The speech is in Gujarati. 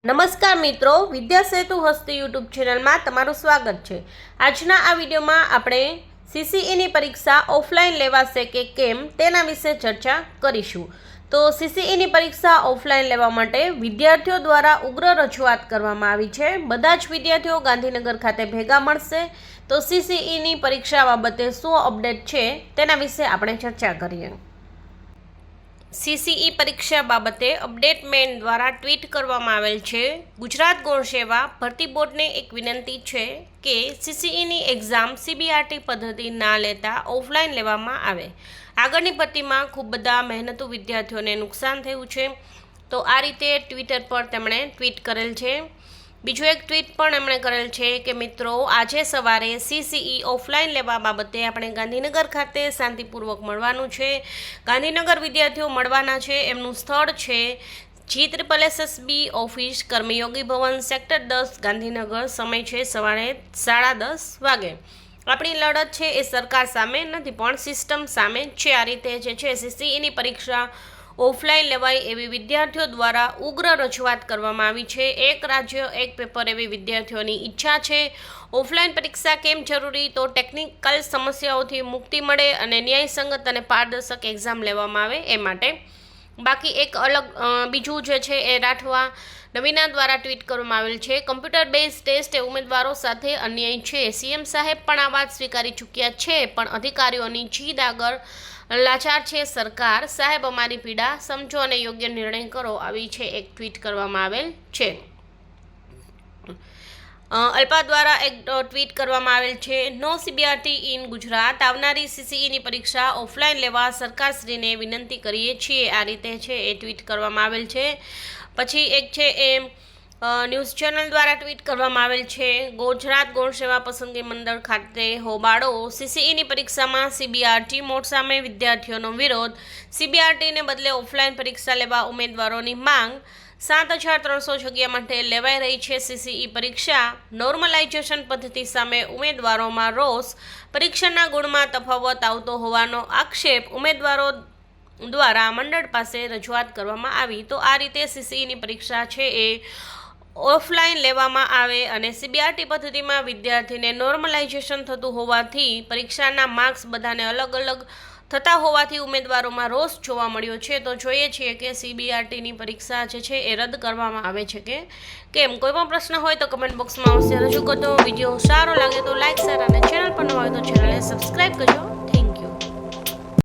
નમસ્કાર મિત્રો, વિદ્યા સેતુ હસ્તી યુટ્યુબ ચેનલમાં તમારું સ્વાગત છે। આજના આ વિડીયોમાં આપણે સીસીઈની પરીક્ષા ઓફલાઈન લેવાશે કે કેમ તેના વિશે ચર્ચા કરીશું। તો સીસીઈની પરીક્ષા ઓફલાઈન લેવા માટે વિદ્યાર્થીઓ દ્વારા ઉગ્ર રજૂઆત કરવામાં આવી છે। બધા જ વિદ્યાર્થીઓ ગાંધીનગર ખાતે ભેગા મળશે। તો સીસીઈની પરીક્ષા બાબતે શું અપડેટ છે તેના વિશે આપણે ચર્ચા કરીએ। સીસીઈ પરીક્ષા બાબતે અપડેટ મેન દ્વારા ટ્વીટ કરવામાં આવેલ છે। ગુજરાત ગૌણ સેવા ભરતી બોર્ડને એક વિનંતી છે કે સીસીઈની એક્ઝામ સીબીઆરટી પદ્ધતિ ના લેતા ઓફલાઈન લેવામાં આવે। આગળની ભરતીમાં ખૂબ બધા મહેનતુ વિદ્યાર્થીઓને નુકસાન થયું છે। તો આ રીતે ટ્વિટર પર તેમણે ટ્વીટ કરેલ છે। બીજું એક ટ્વીટ પણ એમણે કરેલ છે કે મિત્રો, આજે સવારે સીસીઈ ઓફલાઈન લેવા બાબતે આપણે ગાંધીનગર ખાતે શાંતિપૂર્વક મળવાનું છે। ગાંધીનગર વિદ્યાર્થીઓ મળવાના છે। એમનું સ્થળ છે G/SSB ઓફિસ, કર્મયોગી ભવન, સેક્ટર 10, ગાંધીનગર। સમય છે સવારે 10:30 વાગે। આપણી લડત છે એ સરકાર સામે નથી પણ સિસ્ટમ સામે છે। આ રીતે જે છે સીસીઈની પરીક્ષા ઓફલાઈન લેવાય એવી વિદ્યાર્થીઓ દ્વારા ઉગ્ર રજૂઆત કરવામાં આવી છે। એક રાજ્ય એક પેપર એવી વિદ્યાર્થીઓની ઈચ્છા છે। ઓફલાઈન પરીક્ષા કેમ જરૂરી? તો ટેકનિકલ સમસ્યાઓથી મુક્તિ મળે અને ન્યાયસંગત અને પારદર્શક એક્ઝામ લેવામાં આવે એ માટે। બાકી એક અલગ બીજું જે છે એ રાઠવા નવીના દ્વારા ટ્વીટ કરવામાં આવેલ છે। કમ્પ્યુટર બેઝ ટેસ્ટ એ ઉમેદવારો સાથે અન્યાય છે। સીએમ સાહેબ પણ આ વાત સ્વીકારી ચૂક્યા છે, પણ અધિકારીઓની જીદ આગળ લાચાર છે સરકાર। સાહેબ, અમારી પીડા સમજો અને યોગ્ય નિર્ણય કરો, આવી છે એક ટ્વીટ કરવામાં આવેલ છે। અલ્પા દ્વારા એક ટ્વીટ કરવામાં આવેલ છે। નો સીબીઆરટી ઇન ગુજરાત। આવનારી સીસીઈની પરીક્ષા ઓફલાઈન લેવા સરકારશ્રીને વિનંતી કરીએ છીએ। આ રીતે છે એ ટ્વીટ કરવામાં આવેલ છે। પછી એક છે એ ન્યૂઝ ચેનલ દ્વારા ટ્વીટ કરવામાં આવેલ છે। ગુજરાત ગૌણ સેવા પસંદગી મંડળ ખાતે હોબાળો। સીસીઈની પરીક્ષામાં સીબીઆરટી મોડ સામે વિદ્યાર્થીઓનો વિરોધ। સીબીઆરટીને બદલે ઓફલાઈન પરીક્ષા લેવા ઉમેદવારોની માંગ। 7,300 જગ્યા માટે લેવાઈ રહી છે સીસીઈ પરીક્ષા। નોર્મલાઇઝેશન પદ્ધતિ સામે ઉમેદવારોમાં રોષ। પરીક્ષાના ગુણમાં તફાવત આવતો હોવાનો આક્ષેપ ઉમેદવારો દ્વારા મંડળ પાસે રજૂઆત કરવામાં આવી। તો આ રીતે સીસીઈની પરીક્ષા છે એ ઓફલાઈન લેવામાં આવે અને સીબીઆરટી પદ્ધતિમાં વિદ્યાર્થીને નોર્મલાઇઝેશન થતું હોવાથી પરીક્ષાના માર્ક્સ બધાને અલગ અલગ થતા હોવાથી ઉમેદવારોમાં રોષ જોવા મળ્યો છે। તો જોઈએ છીએ કે સીબીઆરટીની પરીક્ષા જે છે એ રદ કરવામાં આવે છે કે કેમ। કોઈ પણ પ્રશ્ન હોય તો કમેન્ટ બોક્સમાં અવશ્ય રજૂ કરજો। વિડીયો સારો લાગે તો લાઇક, શેર અને ચેનલ પર નવા હોય તો ચેનલને સબસ્ક્રાઈબ કરજો।